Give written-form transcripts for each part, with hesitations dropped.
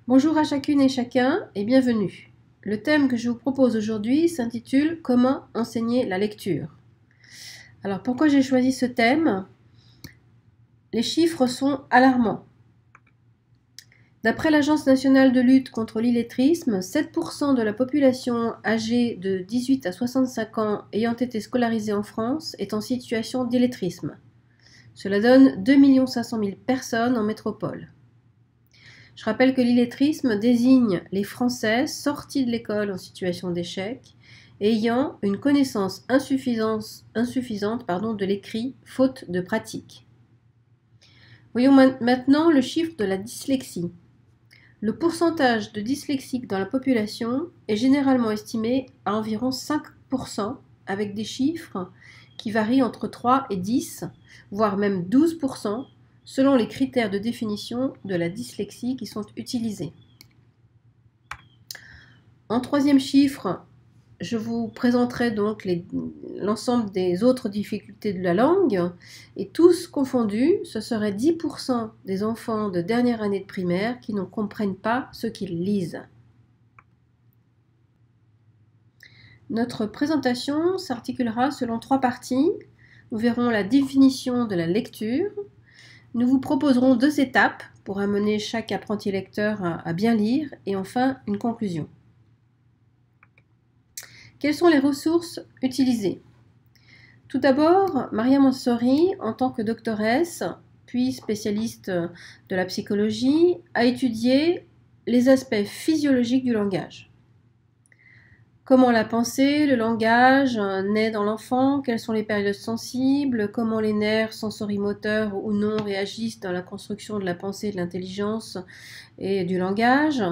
Bonjour à chacune et chacun et bienvenue. Le thème que je vous propose aujourd'hui s'intitule Comment enseigner la lecture. Alors pourquoi j'ai choisi ce thème? Les chiffres sont alarmants. D'après l'Agence nationale de lutte contre l'illettrisme, 7% de la population âgée de 18 à 65 ans ayant été scolarisée en France est en situation d'illettrisme. Cela donne 2 500 000 personnes en métropole. Je rappelle que l'illettrisme désigne les Français sortis de l'école en situation d'échec et ayant une connaissance insuffisante de l'écrit, faute de pratique. Voyons maintenant le chiffre de la dyslexie. Le pourcentage de dyslexiques dans la population est généralement estimé à environ 5%, avec des chiffres qui varient entre 3 et 10, voire même 12%, selon les critères de définition de la dyslexie qui sont utilisés. En troisième chiffre, je vous présenterai donc l'ensemble des autres difficultés de la langue, et tous confondus, ce serait 10% des enfants de dernière année de primaire qui ne comprennent pas ce qu'ils lisent. Notre présentation s'articulera selon 3 parties. Nous verrons la définition de la lecture. Nous vous proposerons 2 étapes pour amener chaque apprenti lecteur à bien lire et enfin une conclusion. Quelles sont les ressources utilisées? Tout d'abord, Maria Montessori, en tant que doctoresse, puis spécialiste de la psychologie, a étudié les aspects physiologiques du langage. Comment la pensée, le langage naît dans l'enfant, quelles sont les périodes sensibles, comment les nerfs sensorimoteurs ou non réagissent dans la construction de la pensée, de l'intelligence et du langage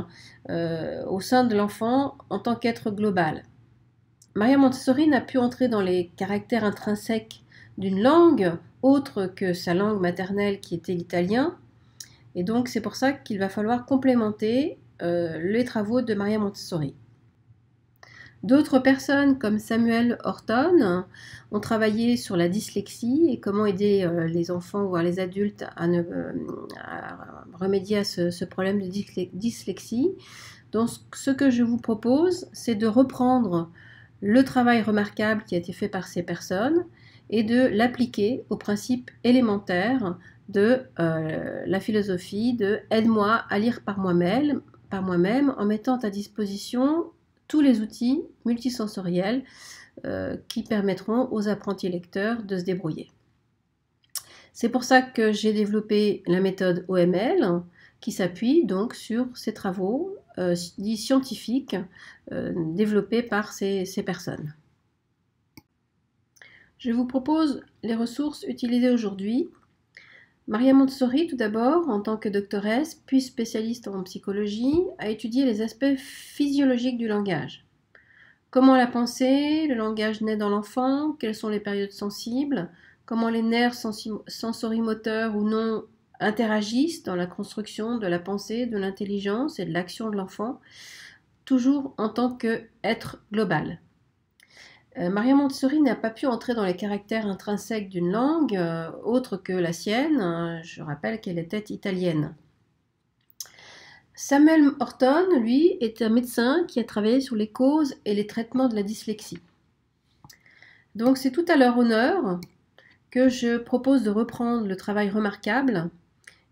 au sein de l'enfant en tant qu'être global. Maria Montessori n'a pu entrer dans les caractères intrinsèques d'une langue autre que sa langue maternelle qui était l'italien, et donc c'est pour ça qu'il va falloir complémenter les travaux de Maria Montessori. D'autres personnes comme Samuel Horton ont travaillé sur la dyslexie et comment aider les enfants, voire les adultes à remédier à ce problème de dyslexie. Donc ce que je vous propose, c'est de reprendre le travail remarquable qui a été fait par ces personnes et de l'appliquer aux principes élémentaires de la philosophie de « aide-moi à lire par moi-même » en mettant à disposition tous les outils multisensoriels qui permettront aux apprentis lecteurs de se débrouiller. C'est pour ça que j'ai développé la méthode OML qui s'appuie donc sur ces travaux dits scientifiques développés par ces personnes. Je vous propose les ressources utilisées aujourd'hui. Maria Montessori, tout d'abord, en tant que doctoresse, puis spécialiste en psychologie, a étudié les aspects physiologiques du langage. Comment la pensée, le langage naît dans l'enfant, quelles sont les périodes sensibles, comment les nerfs sensorimoteurs ou non interagissent dans la construction de la pensée, de l'intelligence et de l'action de l'enfant, toujours en tant qu'être global. Maria Montessori n'a pas pu entrer dans les caractères intrinsèques d'une langue autre que la sienne. Je rappelle qu'elle était italienne. Samuel Horton, lui, est un médecin qui a travaillé sur les causes et les traitements de la dyslexie. Donc c'est tout à leur honneur que je propose de reprendre le travail remarquable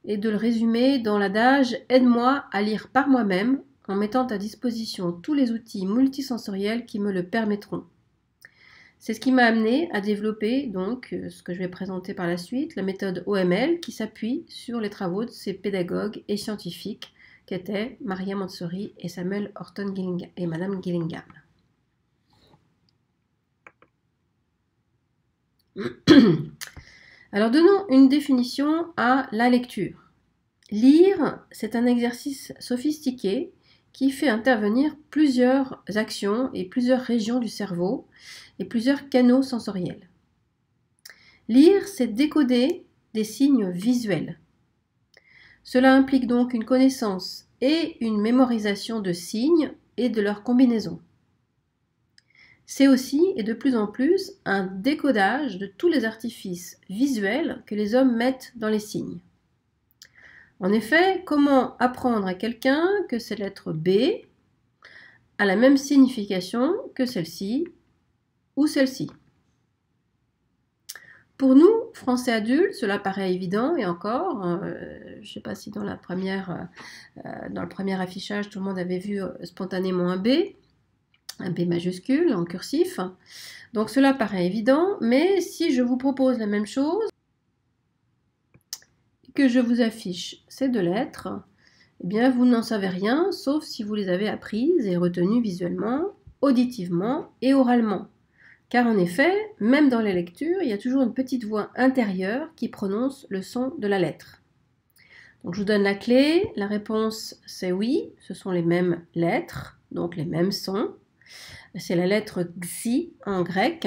et de le résumer dans l'adage « Aide-moi à lire par moi-même » en mettant à disposition tous les outils multisensoriels qui me le permettront. C'est ce qui m'a amené à développer donc ce que je vais présenter par la suite, la méthode OML qui s'appuie sur les travaux de ces pédagogues et scientifiques qu'étaient Maria Montessori et Samuel Horton et Madame Gillingham. Alors donnons une définition à la lecture. Lire, c'est un exercice sophistiqué qui fait intervenir plusieurs actions et plusieurs régions du cerveau et plusieurs canaux sensoriels. Lire, c'est décoder des signes visuels. Cela implique donc une connaissance et une mémorisation de signes et de leurs combinaisons. C'est aussi, et de plus en plus, un décodage de tous les artifices visuels que les hommes mettent dans les signes. En effet, comment apprendre à quelqu'un que cette lettre B a la même signification que celle-ci ou celle-ci? Pour nous, Français adultes, cela paraît évident, et encore, je ne sais pas si dans le premier affichage, tout le monde avait vu spontanément un B majuscule en cursif. Donc cela paraît évident, mais si je vous propose la même chose, que je vous affiche ces deux lettres, eh bien vous n'en savez rien, sauf si vous les avez apprises et retenues visuellement, auditivement et oralement. Car en effet, même dans les lectures, il y a toujours une petite voix intérieure qui prononce le son de la lettre. Donc je vous donne la clé, la réponse c'est oui, ce sont les mêmes lettres, donc les mêmes sons. C'est la lettre xi en grec.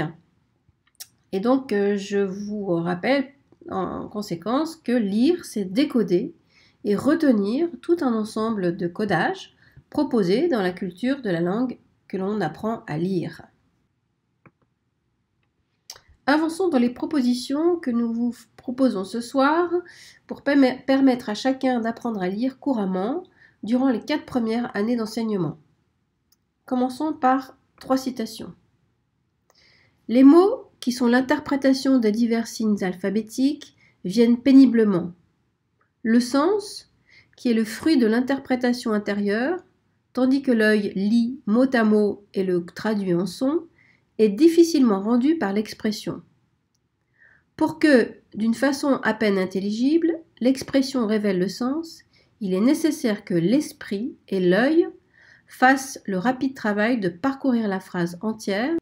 Et donc je vous rappelle en conséquence que lire, c'est décoder et retenir tout un ensemble de codages proposés dans la culture de la langue que l'on apprend à lire. Avançons dans les propositions que nous vous proposons ce soir pour permettre à chacun d'apprendre à lire couramment durant les 4 premières années d'enseignement. Commençons par 3 citations. Les mots qui sont l'interprétation des divers signes alphabétiques, viennent péniblement. Le sens, qui est le fruit de l'interprétation intérieure, tandis que l'œil lit mot à mot et le traduit en son, est difficilement rendu par l'expression. Pour que, d'une façon à peine intelligible, l'expression révèle le sens, il est nécessaire que l'esprit et l'œil fassent le rapide travail de parcourir la phrase entière,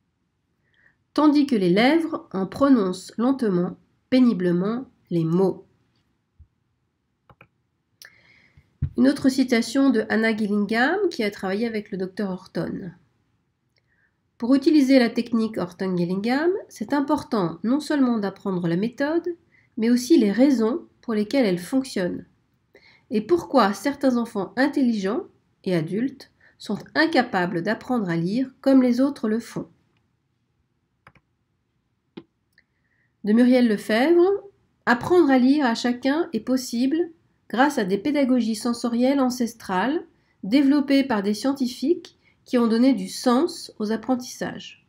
tandis que les lèvres en prononcent lentement, péniblement, les mots. Une autre citation de Hannah Gillingham qui a travaillé avec le docteur Horton. Pour utiliser la technique Horton-Gillingham, c'est important non seulement d'apprendre la méthode, mais aussi les raisons pour lesquelles elle fonctionne, et pourquoi certains enfants intelligents et adultes sont incapables d'apprendre à lire comme les autres le font. De Muriel Lefebvre, apprendre à lire à chacun est possible grâce à des pédagogies sensorielles ancestrales développées par des scientifiques qui ont donné du sens aux apprentissages.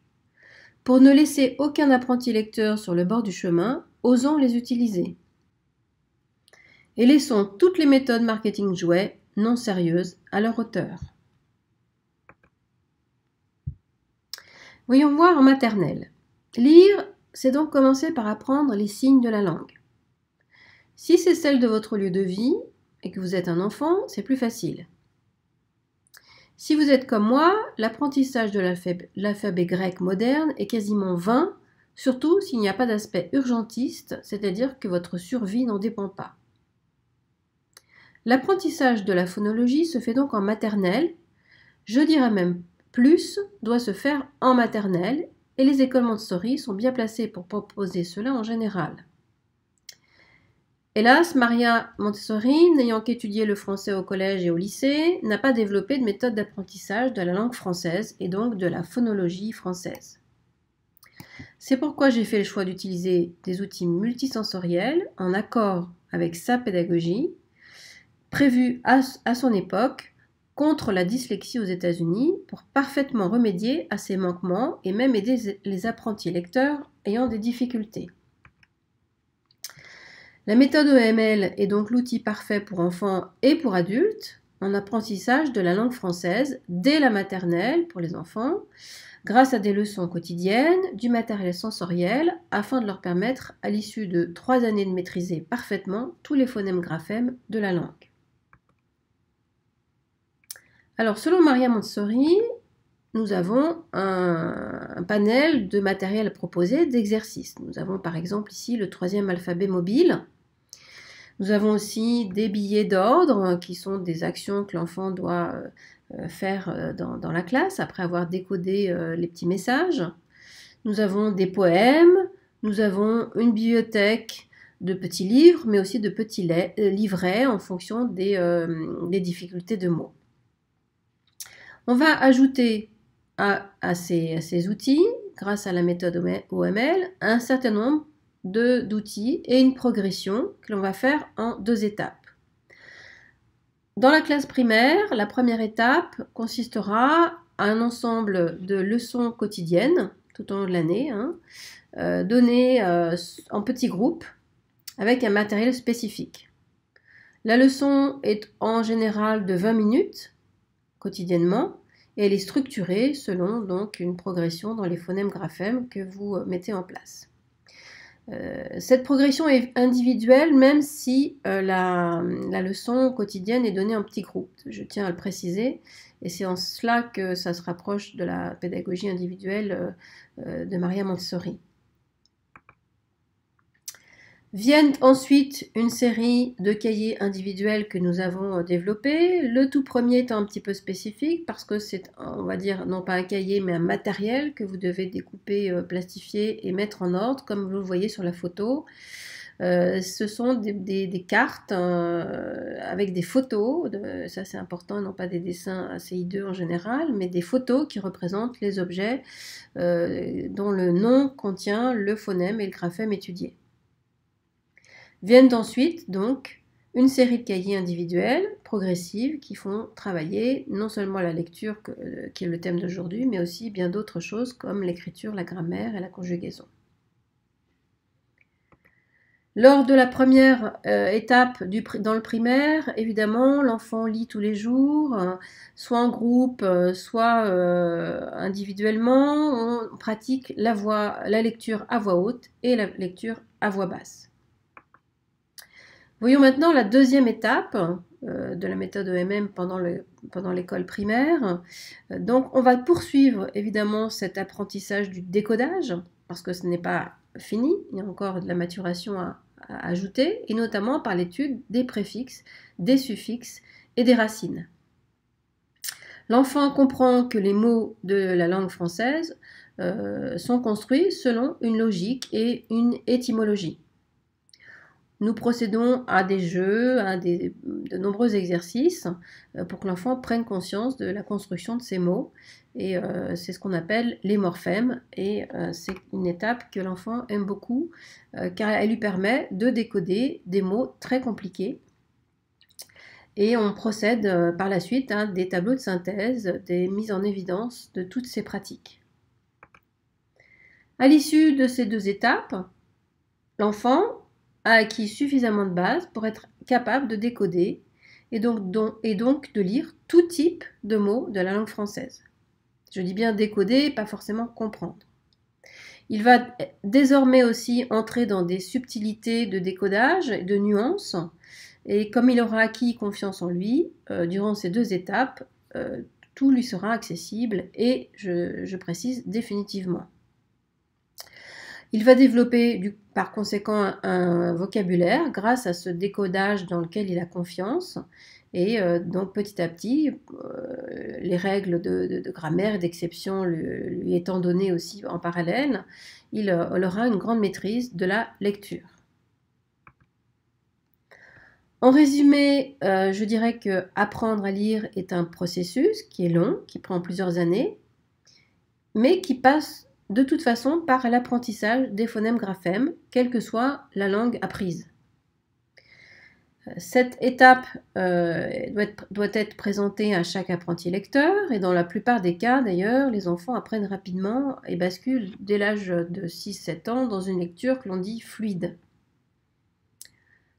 Pour ne laisser aucun apprenti lecteur sur le bord du chemin, osons les utiliser. Et laissons toutes les méthodes marketing jouets non sérieuses à leur auteur. Voyons voir en maternelle. Lire, c'est donc commencer par apprendre les signes de la langue. Si c'est celle de votre lieu de vie et que vous êtes un enfant, c'est plus facile. Si vous êtes comme moi, l'apprentissage de l'alphabet grec moderne est quasiment vain, surtout s'il n'y a pas d'aspect urgentiste, c'est-à-dire que votre survie n'en dépend pas. L'apprentissage de la phonologie se fait donc en maternelle, je dirais même plus, doit se faire en maternelle, et les écoles Montessori sont bien placées pour proposer cela en général. Hélas, Maria Montessori, n'ayant qu'étudié le français au collège et au lycée, n'a pas développé de méthode d'apprentissage de la langue française et donc de la phonologie française. C'est pourquoi j'ai fait le choix d'utiliser des outils multisensoriels en accord avec sa pédagogie, prévue à son époque contre la dyslexie aux États-Unis pour parfaitement remédier à ces manquements et même aider les apprentis lecteurs ayant des difficultés. La méthode EML est donc l'outil parfait pour enfants et pour adultes en apprentissage de la langue française dès la maternelle pour les enfants, grâce à des leçons quotidiennes, du matériel sensoriel, afin de leur permettre, à l'issue de 3 années, de maîtriser parfaitement tous les phonèmes-graphèmes de la langue. Alors, selon Maria Montessori, nous avons un panel de matériel proposé d'exercices. Nous avons par exemple ici le 3e alphabet mobile. Nous avons aussi des billets d'ordre qui sont des actions que l'enfant doit faire dans la classe après avoir décodé les petits messages. Nous avons des poèmes, nous avons une bibliothèque de petits livres, mais aussi de petits livrets en fonction des difficultés de mots. On va ajouter à ces outils, grâce à la méthode OML, un certain nombre d'outils et une progression que l'on va faire en 2 étapes. Dans la classe primaire, la première étape consistera à un ensemble de leçons quotidiennes tout au long de l'année, données en petits groupes avec un matériel spécifique. La leçon est en général de 20 minutes quotidiennement et elle est structurée selon donc une progression dans les phonèmes-graphèmes que vous mettez en place. Cette progression est individuelle même si la leçon quotidienne est donnée en petits groupes. Je tiens à le préciser et c'est en cela que ça se rapproche de la pédagogie individuelle de Maria Montessori. Viennent ensuite une série de cahiers individuels que nous avons développés. Le tout premier est un petit peu spécifique parce que c'est, on va dire, non pas un cahier mais un matériel que vous devez découper, plastifier et mettre en ordre comme vous le voyez sur la photo. Ce sont des cartes avec des photos, ça c'est important, non pas des dessins assez hideux en général, mais des photos qui représentent les objets dont le nom contient le phonème et le graphème étudiés. Viennent ensuite donc une série de cahiers individuels, progressives, qui font travailler non seulement la lecture, qui est le thème d'aujourd'hui, mais aussi bien d'autres choses comme l'écriture, la grammaire et la conjugaison. Lors de la première étape dans le primaire, évidemment, l'enfant lit tous les jours, soit en groupe, soit individuellement. On pratique la lecture à voix haute et la lecture à voix basse. Voyons maintenant la deuxième étape de la méthode EMM pendant l'école primaire. Donc, on va poursuivre évidemment cet apprentissage du décodage, parce que ce n'est pas fini, il y a encore de la maturation à ajouter, et notamment par l'étude des préfixes, des suffixes et des racines. L'enfant comprend que les mots de la langue française sont construits selon une logique et une étymologie. Nous procédons à des jeux, de nombreux exercices pour que l'enfant prenne conscience de la construction de ces mots. Et c'est ce qu'on appelle les morphèmes. Et c'est une étape que l'enfant aime beaucoup car elle lui permet de décoder des mots très compliqués. Et on procède par la suite à des tableaux de synthèse, des mises en évidence de toutes ces pratiques. À l'issue de ces deux étapes, l'enfant a acquis suffisamment de bases pour être capable de décoder et donc de lire tout type de mots de la langue française. Je dis bien décoder, pas forcément comprendre. Il va désormais aussi entrer dans des subtilités de décodage et de nuances, et comme il aura acquis confiance en lui, durant ces deux étapes, tout lui sera accessible et, je précise, définitivement. Il va développer par conséquent un vocabulaire grâce à ce décodage dans lequel il a confiance et donc petit à petit les règles de grammaire et d'exception lui étant données aussi en parallèle, il aura une grande maîtrise de la lecture. En résumé, je dirais que apprendre à lire est un processus qui est long, qui prend plusieurs années, mais qui passe de toute façon par l'apprentissage des phonèmes-graphèmes, quelle que soit la langue apprise. Cette étape doit être présentée à chaque apprenti lecteur, et dans la plupart des cas d'ailleurs, les enfants apprennent rapidement et basculent dès l'âge de 6-7 ans dans une lecture que l'on dit fluide.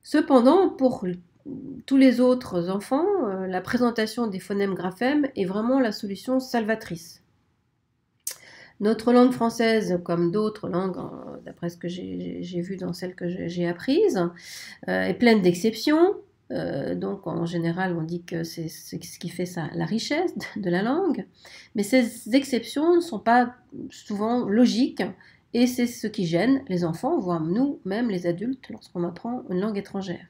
Cependant, pour tous les autres enfants, la présentation des phonèmes-graphèmes est vraiment la solution salvatrice. Notre langue française, comme d'autres langues, d'après ce que j'ai vu dans celles que j'ai apprises, est pleine d'exceptions. Donc en général, on dit que c'est ce qui fait la richesse de la langue. Mais ces exceptions ne sont pas souvent logiques et c'est ce qui gêne les enfants, voire nous-mêmes les adultes, lorsqu'on apprend une langue étrangère.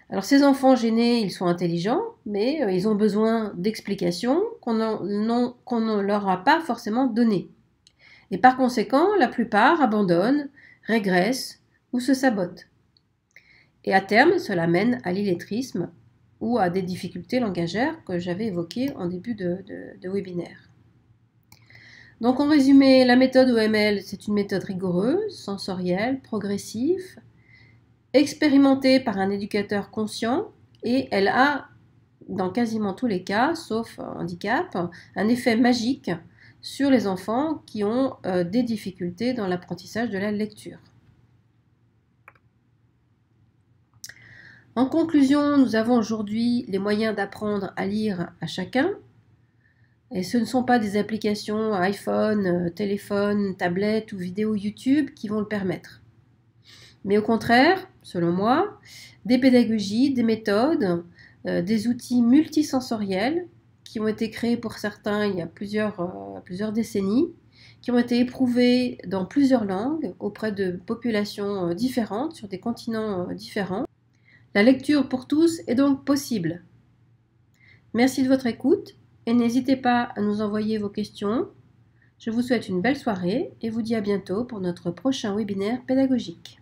Alors ces enfants gênés, ils sont intelligents, mais ils ont besoin d'explications qu'on ne leur a pas forcément données. Et par conséquent, la plupart abandonnent, régressent ou se sabotent. Et à terme, cela mène à l'illettrisme ou à des difficultés langagères que j'avais évoquées en début de webinaire. Donc en résumé, la méthode OML, c'est une méthode rigoureuse, sensorielle, progressive, expérimentée par un éducateur conscient et elle a, dans quasiment tous les cas, sauf handicap, un effet magique sur les enfants qui ont des difficultés dans l'apprentissage de la lecture. En conclusion, nous avons aujourd'hui les moyens d'apprendre à lire à chacun. Et ce ne sont pas des applications iPhone, téléphone, tablette ou vidéo YouTube qui vont le permettre. Mais au contraire, selon moi, des pédagogies, des méthodes, des outils multisensoriels qui ont été créés pour certains il y a plusieurs décennies, qui ont été éprouvés dans plusieurs langues auprès de populations différentes, sur des continents différents. La lecture pour tous est donc possible. Merci de votre écoute et n'hésitez pas à nous envoyer vos questions. Je vous souhaite une belle soirée et vous dis à bientôt pour notre prochain webinaire pédagogique.